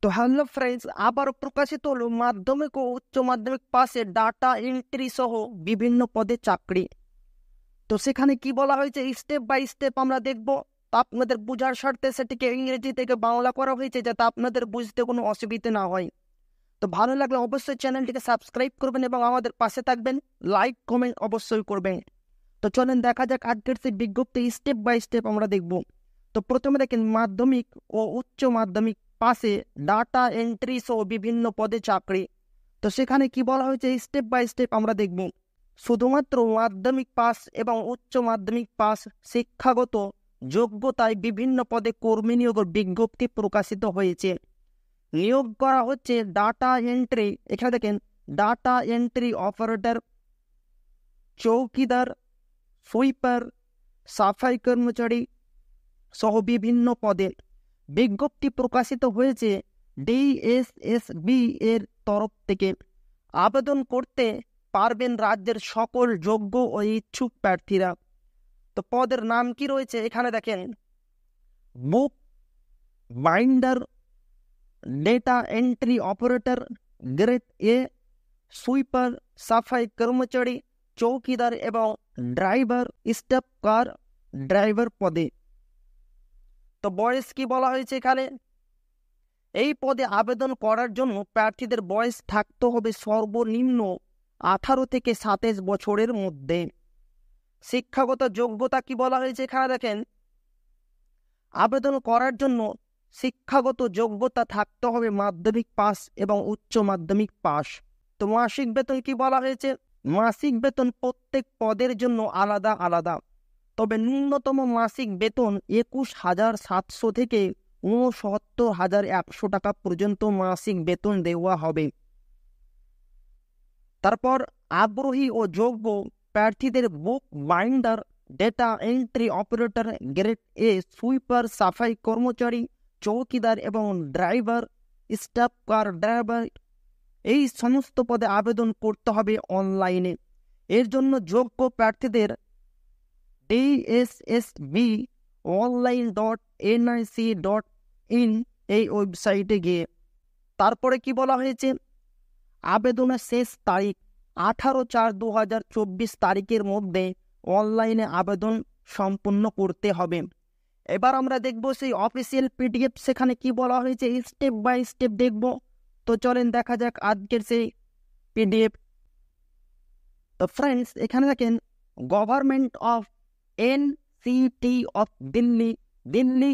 তো hello friends, আবার প্রকাশিত হলো মাধ্যমিক ও উচ্চ মাধ্যমিক পাশে ডাটা এন্ট্রি সহ বিভিন্ন পদে চাকরি। তো সেখানে কি বলা হয়েছে স্টেপ বাই স্টেপ আমরা দেখব। তো আপনাদের বোঝার স্বার্থে সেটিকে ইংরেজি থেকে বাংলা করা হয়েছে যাতে আপনাদের বুঝতে কোনো অসুবিধা না হয়। তো ভালো লাগলে অবশ্যই চ্যানেলটিকে সাবস্ক্রাইব করবেন এবং আমাদের পাশে থাকবেন, লাইক কমেন্ট অবশ্যই করবেন। তো চলেন দেখা যাক আজকের সেই বিজ্ঞপ্তি স্টেপ বাই স্টেপ আমরা দেখব। তো প্রথমে দেখেন মাধ্যমিক ও উচ্চ মাধ্যমিক পাশে ডাটা এন্ট্রি সহ বিভিন্ন পদে চাকরি। তো সেখানে কি বলা হয়েছে স্টেপ বাই স্টেপ আমরা দেখব। শুধুমাত্র মাধ্যমিক পাস এবং উচ্চ মাধ্যমিক পাস শিক্ষাগত যোগ্যতায় বিভিন্ন পদে কর্মী নিয়োগের বিজ্ঞপ্তি প্রকাশিত হয়েছে। নিয়োগ করা হচ্ছে ডাটা এন্ট্রি, এখানে দেখেন ডাটা এন্ট্রি অপারেটর, চৌকিদার, সুইপার, সাফাই কর্মচারী সহ বিভিন্ন পদে। বিজ্ঞপ্তি প্রকাশিত হয়েছে ডিএসএসবি এর তরফ থেকে। আবেদন করতে পারবেন রাজ্যের সকল যোগ্য ও ইচ্ছুক প্রার্থীরা। তো পদের নাম কি রয়েছে এখানে দেখেন, book binder, data entry operator grade A, sweeper, সাফাই কর্মচারী, চৌকিদার এবং ড্রাইভার, স্টাফ কার ড্রাইভার পদে। তো বয়স কি বলা হয়েছে এখানে, এই পদে আবেদন করার জন্য প্রার্থীদের বয়স থাকতে হবে সর্বনিম্ন 18 থেকে 27 বছরের মধ্যে। শিক্ষাগত যোগ্যতা কি বলা হয়েছে এখানে দেখেন, আবেদন করার জন্য শিক্ষাগত যোগ্যতা থাকতে হবে মাধ্যমিক পাস এবং উচ্চ মাধ্যমিক পাস। তো মাসিক বেতন কি বলা হয়েছে, মাসিক বেতন প্রত্যেক পদের জন্য আলাদা আলাদা, তবে ন্যূনতম মাসিক বেতন 21,700 থেকে 69,100 টাকা পর্যন্ত মাসিক বেতন দেওয়া হবে। তারপর আগ্রহী ও যোগ্য প্রার্থীদের book binder, data entry operator grade A, sweeper, সাফাই কর্মচারী, চৌকিদার এবং ড্রাইভার, স্টাফ কার ড্রাইভার, এই সমস্ত পদে আবেদন করতে হবে অনলাইনে। এর জন্য যোগ্য প্রার্থীদের DSSB online.nic.in এই ওয়েবসাইটে গিয়ে, তারপরে কি বলা হয়েছে আবেদনের শেষ তারিখ 18/4/2024 তারিখের মধ্যে অনলাইনে আবেদন সম্পূর্ণ করতে হবে। এবার আমরা দেখব সেই অফিসিয়াল পিডিএফ, সেখানে কি বলা হয়েছে স্টেপ বাই স্টেপ দেখব। তো চলেন দেখা যাক আজকের সেই পিডিএফ। তো ফ্রেন্ডস এখানে দেখেন government of NCT of Delhi, Delhi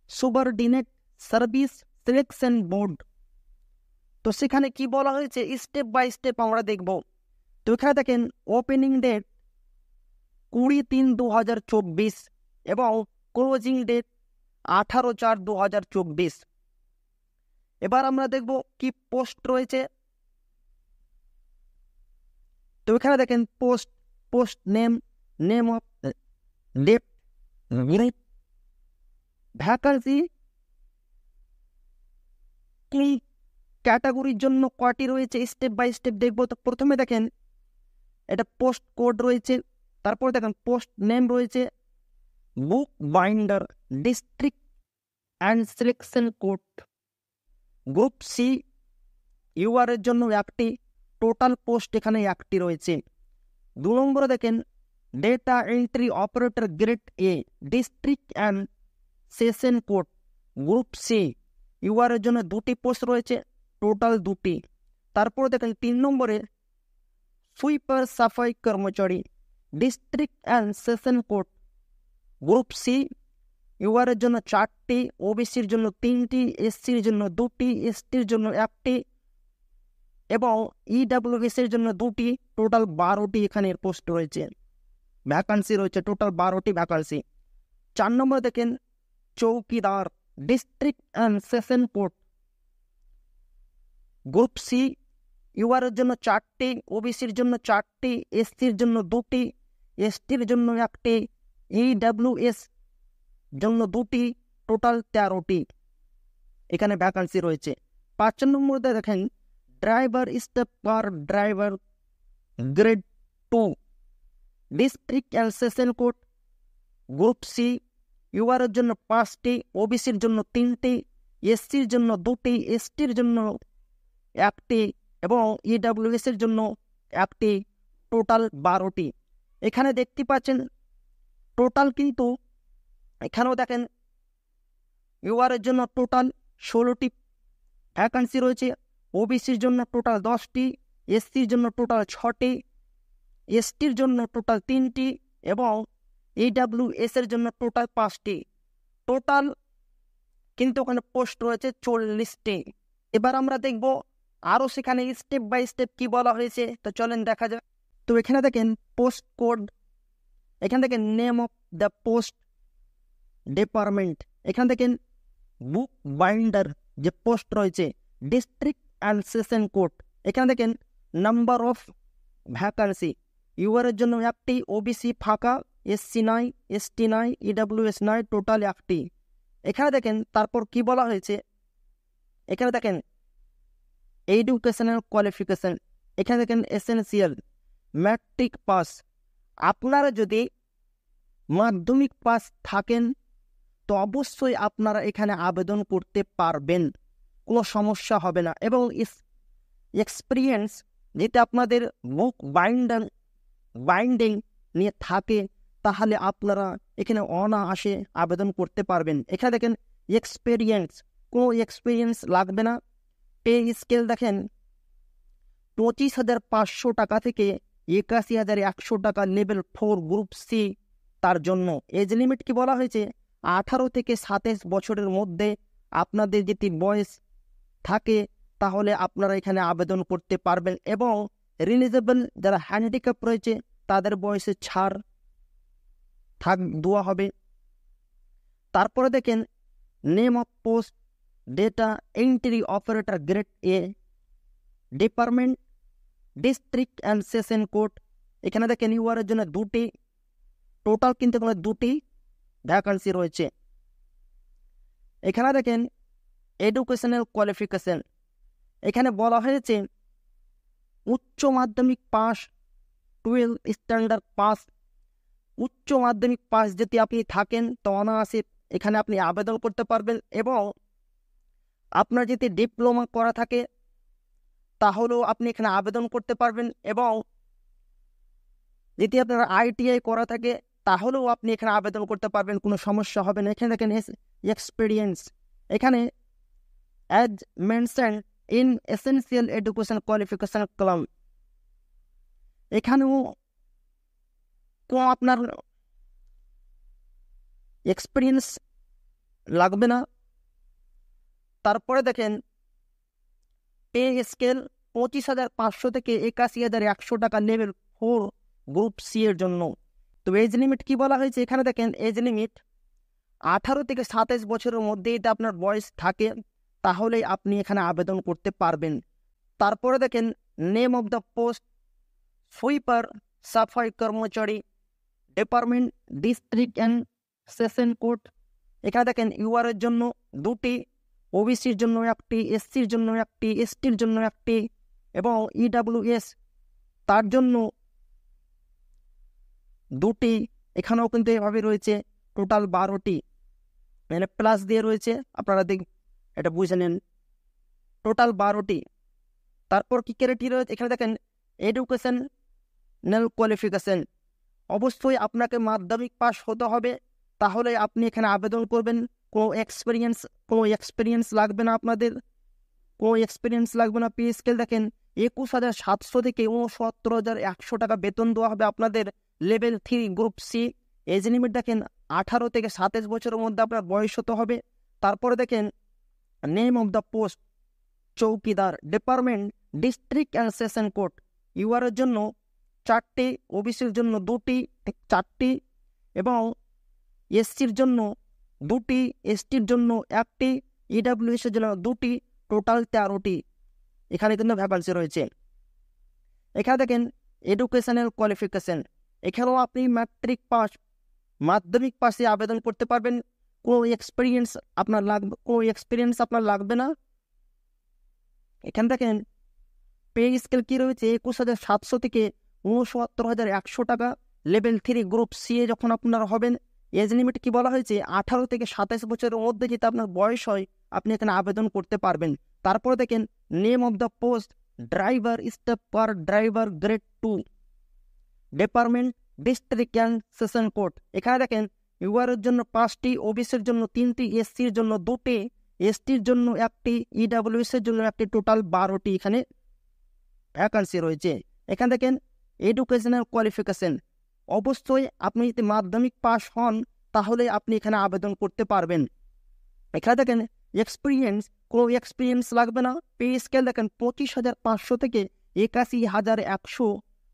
subordinate service selection board. তো সেখানে কি বলা হয়েছে স্টেপ বাই স্টেপ আমরা দেখব। তো এখানে দেখেন ওপেনিং ডেট 20/3/2024 এবং ক্লোজিং ডেট 18/4/2024। এবার আমরা দেখব কি পোস্ট রয়েছে। তো এখানে দেখেন post name, name of left grade, vacancy কি ক্যাটাগরির জন্য কয়টি রয়েছে স্টেপ বাই স্টেপ দেখব। তো প্রথমে দেখেন এটা পোস্ট কোড রয়েছে, তারপর দেখেন পোস্ট নেম রয়েছে book binder, district and selection code, group C UR এর জন্য একটি, টোটাল পোস্ট এখানে একটি রয়েছে। 2 নম্বরে দেখেন data entry operator grade A, district and session court, group C UR এর জন্য 2টি পোস্ট রয়েছে, টোটাল 2টি। তারপর দেখেন 3 নম্বরে সুইপার সাফাই কর্মচারী, district and session court, group C UR এর জন্য 4টি, ওবিসির জন্য 3টি, এসসির জন্য 2টি, এসটির জন্য 1টি এবং ইডাব্লিউএস এর জন্য 2টি, টোটাল 12টি এখানে পোস্ট রয়েছে, ভ্যাকান্সি রয়েছে টোটাল 12টি ভ্যাকান্সি। 4 নম্বর দেখেন chowkidar, district and session court, group C UR এর জন্য 4টি, ওবিসির জন্য 4টি, এসসির জন্য 2টি, এসটির জন্য 1টি, ইডাব্লিউএস জন্য 2টি, টোটাল 13টি এখানে ভ্যাকান্সি রয়েছে। 5 নম্বরে দেখেন driver, staff car driver grade 2, district and session court, group C UR এর জন্য 5টি, ওবিসির জন্য 3টি, এসসির জন্য 2টি, এসটির জন্য 1টি এবং ইডাব্লিউএস এর জন্য 1টি, টোটাল 12টি। এখানে দেখতে পাচ্ছেন টোটাল, কিন্তু এখানেও দেখেন ইউআর এর জন্য টোটাল 16টি ভ্যাকান্সি রয়েছে, ওবিসির জন্য টোটাল 10টি, এসসির জন্য টোটাল 6টি, এসটির জন্য টোটাল 3টি এবং ইডাব্লিউএস এর জন্য টোটাল 5টি। টোটাল কিন্তু ওখানে পোস্ট রয়েছে 40টি। এবার আমরা দেখব আরও সেখানে স্টেপ বাই স্টেপ কি বলা হয়েছে, তো চলেন দেখা যাক। তো এখানে দেখেন পোস্ট কোড, এখানে দেখেন name of the post department, এখানে দেখেন বুক বাইন্ডার যে পোস্ট রয়েছে, ডিস্ট্রিক্ট অ্যান্ড সেশন কোড, এখানে দেখেন নাম্বার অফ ভ্যাকান্সি, ইউআর এর জন্য 1টি, ওবিসি ফাঁকা, এসসি নাই, এসটি নাই, ইডাব্লিউএস নাই, টোটাল 1টি। এখানে দেখেন তারপর কি বলা হয়েছে, এখানে দেখেন এডুকেশনাল কোয়ালিফিকেশন, এখানে দেখেন এসেনশিয়াল ম্যাট্রিক পাস। আপনারা যদি মাধ্যমিক পাস থাকেন তো অবশ্যই আপনারা এখানে আবেদন করতে পারবেন, কোনো সমস্যা হবে না। এবং এক্সপিরিয়েন্স যেটা আপনাদের বুক বাইন্ডিং নিয়ে থাকে তাহলে আপনারা এখানে অনায়াসে আবেদন করতে পারবেন। এখানে দেখেন এক্সপিরিয়েন্স, কোনো এক্সপিরিয়েন্স লাগবে না। পে স্কেল দেখেন 25,500 টাকা থেকে 81,100 টাকা, লেভেল 4 গ্রুপ সি তার জন্য। এজ লিমিট কি বলা হয়েছে, 18 থেকে 27 বছরের মধ্যে আপনাদের যদি বয়স থাকে তাহলে আপনারা এখানে আবেদন করতে পারবেন। এবং রিলিজেবল যারা হ্যান্ডিক্যাপ রয়েছে তাদের বয়সে ছাড় দেওয়া হবে। তারপরে দেখেন name of post data entry operator grade A, department, district and session code, এখানে দেখেন ইউআর এর জন্য 2টি, টোটাল কিন্তু 2টি ভ্যাকান্সি রয়েছে। এখানে দেখেন এডুকেশনাল কোয়ালিফিকেশন, এখানে বলা হয়েছে উচ্চ মাধ্যমিক পাস, 12 স্ট্যান্ডার্ড পাস। উচ্চ মাধ্যমিক পাস যদি আপনি থাকেন তো অনায়াসে এখানে আপনি আবেদন করতে পারবেন। এবং আপনার যদি ডিপ্লোমা করা থাকে তাহলেও আপনি এখানে আবেদন করতে পারবেন। এবং যদি আপনার আইটিআই করা থাকে তাহলেও আপনি এখানে আবেদন করতে পারবেন, কোনো সমস্যা হবে না। এখানে দেখেন এক্সপিরিয়েন্স, এখানে as mention in essential education qualification column, এখানেও আপনার এক্সপিরিয়েন্স লাগবে না। তারপরে দেখেন পে স্কেল 25,500 থেকে 81,100 টাকা, লেভেল 4 গ্রুপ সি এর জন্য। তো এজ লিমিট কি বলা হয়েছে, এখানে দেখেন এজ লিমিট 18 থেকে 27 বছরের মধ্যে এটা আপনার বয়স থাকে তাহলেই আপনি এখানে আবেদন করতে পারবেন। তারপরে দেখেন name of the post sweeper, সাফাই কর্মচারী, department, district and session code, এখানে দেখেন ইউআর এর জন্য 2টি, ওবিসির জন্য 1টি, এসসির জন্য 1টি, এসটির জন্য 1টি এবং ইডাব্লিউএস তার জন্য 2টি। এখানেও কিন্তু এভাবে রয়েছে টোটাল 12টি, মানে প্লাস দিয়ে রয়েছে, আপনারা এটা বুঝে নেন, টোটাল 12টি। তারপর কি ক্রাইটেরিয়া রয়েছে, এখানে দেখেন এডুকেশনাল কোয়ালিফিকেশন, অবশ্যই আপনাকে মাধ্যমিক পাস হতে হবে তাহলে আপনি এখানে আবেদন করবেন। কোনো এক্সপিরিয়েন্স লাগবে না, আপনাদের কোনো এক্সপিরিয়েন্স লাগবে না। পে স্কেল দেখেন 21,700 থেকে 69,100 টাকা বেতন দেওয়া হবে আপনাদের, level 3 group C. Age limit দেখেন 18 থেকে 27 বছরের মধ্যে আপনার বয়স হতে হবে। তারপরে দেখেন name of the post chowkidar, department, district and session court, UR এর জন্য 4টি, ওবিসির জন্য 2টি, 4টি এবং এসসির জন্য 2টি, এসটির জন্য 1টি, ইডাব্লিউএস এর জন্য 2টি, টোটাল 13টি এখানে কিন্তু ভ্যাকান্সি রয়েছে। এখানে দেখেন এডুকেশনাল কোয়ালিফিকেশন, এখানেও আপনি ম্যাট্রিক পাস, মাধ্যমিক পাশে আবেদন করতে পারবেন। কোনো এক্সপিরিয়েন্স আপনার লাগবে না। এখানে দেখেন পে স্কেল কি রয়েছে, 21,700 থেকে 69,100 টাকা, লেভেল 3 গ্রুপ সি যখন আপনারা হবেন। এজ লিমিট কি বলা হয়েছে, 18 থেকে 27 বছরের মধ্যে যদি আপনার বয়স হয় আপনি এখানে আবেদন করতে পারবেন। তারপরে দেখেন name of the post driver step per driver grade 2 department district and session court. এখানে দেখেন ইউআরের জন্য 5টি, ওবিসির জন্য 3টি, এসসির জন্য 2টি, এসটির জন্য 1টি, ইডাব্লিউএস এর জন্য 1টি, টোটাল 12টি এখানে ভ্যাকান্সি রয়েছে। এখানে দেখেন এডুকেশনাল কোয়ালিফিকেশন, অবশ্যই আপনি যদি মাধ্যমিক পাস হন তাহলে আপনি এখানে আবেদন করতে পারবেন। এখানে দেখেন এক্সপিরিয়েন্স, কোনো এক্সপিরিয়েন্স লাগবে না। পে স্কেল দেখেন 25,500 থেকে 81,100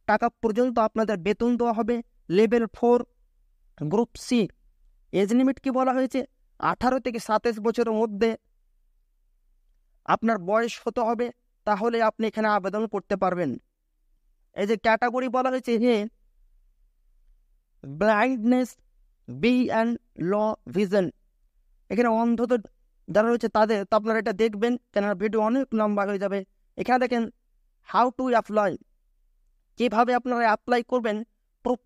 টাকা পর্যন্ত আপনাদের বেতন দেওয়া হবে। Level 4 group C. Age limit কি বলা হয়েছে? 18 থেকে 27 বছরের মধ্যে আপনার বয়স হতে হবে, তাহলে আপনি এখানে আবেদন করতে পারবেন। এই যে ক্যাটাগরি বলা হয়েছে, ব্লাইন্ডনেস, বি অ্যান্ড ল ভিশন। এখানে অন্ধদের যারা রয়েছে তাদের, তো আপনারা এটা দেখবেন, কেন ভিডিও অনেক লম্বা হয়ে যাবে। এখানে দেখেন হাউ টু অ্যাপ্লাই, কীভাবে আপনারা অ্যাপ্লাই করবেন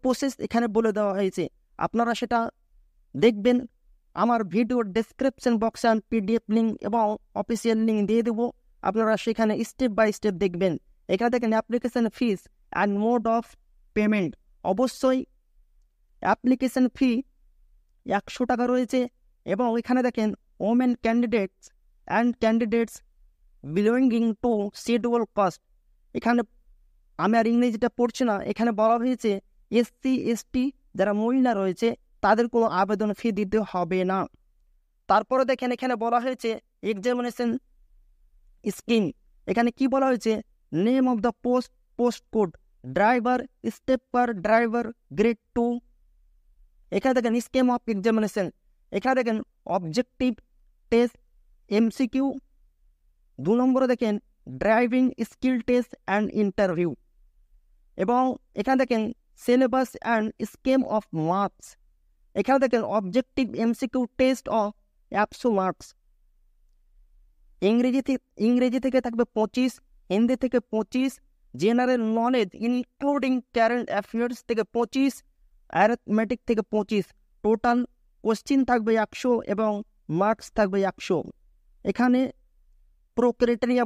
প্রসেস এখানে বলে দেওয়া হয়েছে। আপনারা সেটা দেখবেন। আমার ভিডিওর ডেসক্রিপশন বক্সে আমি পিডিএফ লিঙ্ক এবং অফিসিয়াল লিঙ্ক দিয়ে দেবো, আপনারা সেখানে স্টেপ বাই স্টেপ দেখবেন। এখানে দেখেন application fees and mode of payment. অবশ্যই অ্যাপ্লিকেশন ফি 100 টাকা রয়েছে। এবং এখানে দেখেন women candidates and candidates belonging to scheduled caste. এখানে আমি আর ইংরেজিটা পড়ছি না, এখানে বলা হয়েছে এসসি এসটি যারা মহিলা রয়েছে তাদের কোনো আবেদন ফি দিতে হবে না। তারপরে দেখেন এখানে বলা হয়েছে এক্সামিনেশন স্কিম। এখানে কি বলা হয়েছে? Name of the post code driver step per driver grade 2। এখানে দেখেন স্কিম অফ এক্সামিনেশন। এখানে দেখেন অবজেক্টিভ টেস্ট, এমসিকিউ। 2 নম্বরে দেখেন driving skill test and interview. এবং এখানে দেখেন syllabus and scheme of marks. এখানে দেখেন objective MCQ test of 100 marks. ইংরেজি থেকে থাকবে 25, হিন্দি থেকে 25, general knowledge including current affairs থেকে 25, অ্যারিথমেটিক থেকে 25। টোটাল কোশ্চিন থাকবে 100 এবং মার্কস থাকবে 100। এখানে প্রোক্রাইটেরিয়া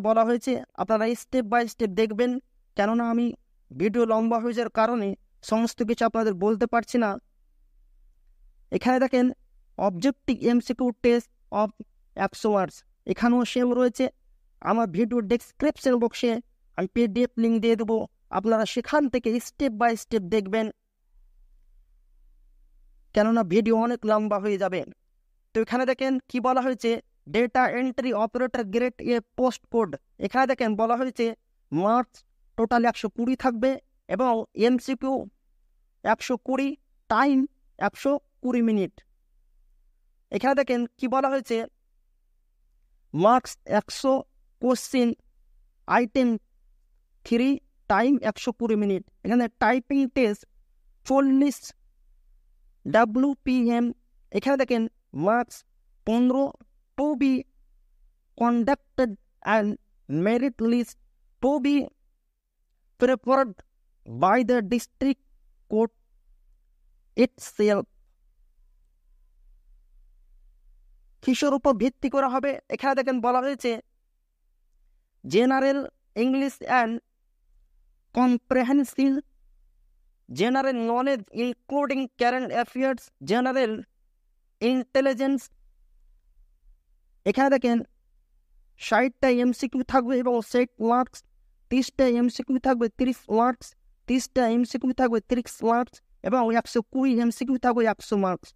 বলা হয়েছে, আপনারা স্টেপ বাই স্টেপ দেখবেন, কেননা আমি ভিডিও লম্বা হয়ে যাওয়ার কারণে সমস্ত কিছু আপনাদের বলতে পারছি না। এখানে দেখেন objective MCQ test of 100 marks, এখানেও সেম রয়েছে। আমার ভিডিও ডেসক্রিপশন বক্সে আমি পিডিএফ লিঙ্ক দিয়ে দেবো, আপনারা সেখান থেকে স্টেপ বাই স্টেপ দেখবেন, কেননা ভিডিও অনেক লম্বা হয়ে যাবে। তো এখানে দেখেন কি বলা হয়েছে, ডেটা এন্ট্রি অপারেটর গ্রেড এ পোস্ট কোড। এখানে দেখেন বলা হয়েছে মার্কস টোটাল 120 থাকবে এবং এমসিকিউ 120, টাইম 120 মিনিট। এখানে দেখেন কি বলা হয়েছে, marks 100, question item 3, time 120 minute. এখানে টাইপিং টেস্ট 40 WPM। এখানে দেখেন marks 15, to be conducted and merit list to be prepared by the district court itself. কিসের উপর ভিত্তি করা হবে? এখানে দেখেন বলা হয়েছে general English and comprehensive, general knowledge including current affairs, general intelligence. এখানে দেখেন 60টা এমসিকিউ থাকবে এবং সেট মার্কস, 30টা এমসিকিউ থাকবে 30 মার্কস, 30টা এমসিকিউ থাকবে 30 মার্কস এবং 120 এমসিকিউ থাকবে 100 মার্কস।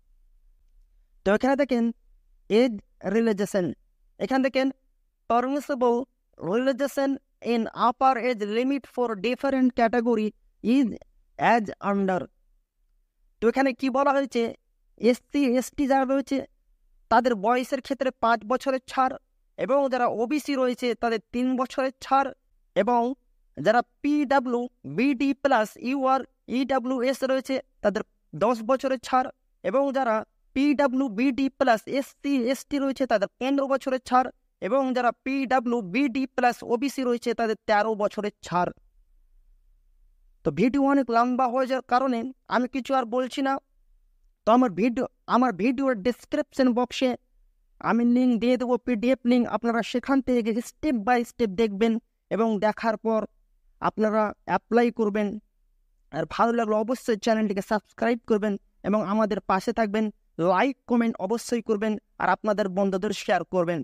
তো এখানে দেখেন এজ রিল্যাক্সেশন। এখানে দেখেন permissible relaxation in upper age limit for different category is as under. তো এখানে কি বলা হয়েছে, এসসি এসটি যারা রয়েছে তাদের বয়সের ক্ষেত্রে 5 বছরের ছাড়, এবং যারা ওবিসি রয়েছে তাদের 3 বছরের ছাড়, এবং যারা PW BD plus UR EWS রয়েছে তাদের 10 বছরের ছাড়, এবং যারা PW BD plus SC ST রয়েছে তাদের 15 বছরের ছাড়, এবং যারা পিডাব্লিউ বিডি প্লাস ওবিসি রয়েছে তাদের 13 বছরের ছাড়। তো ভিডিও অনেক লম্বা হয়ে যাওয়ার কারণে আমি কিছু আর বলছি না, তো আমার ভিডিওর ডেসক্রিপশন বক্সে আমি লিঙ্ক দিয়ে দেবো, পিডিএফ লিঙ্ক। আপনারা সেখান থেকে স্টেপ বাই স্টেপ দেখবেন এবং দেখার পর আপনারা অ্যাপ্লাই করবেন। আর ভালো লাগলে অবশ্যই চ্যানেলটিকে সাবস্ক্রাইব করবেন এবং আমাদের পাশে থাকবেন। লাইক কমেন্ট অবশ্যই করবেন আর আপনাদের বন্ধুদের শেয়ার করবেন।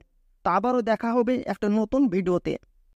তো আবারও দেখা হবে একটা নতুন ভিডিওতে।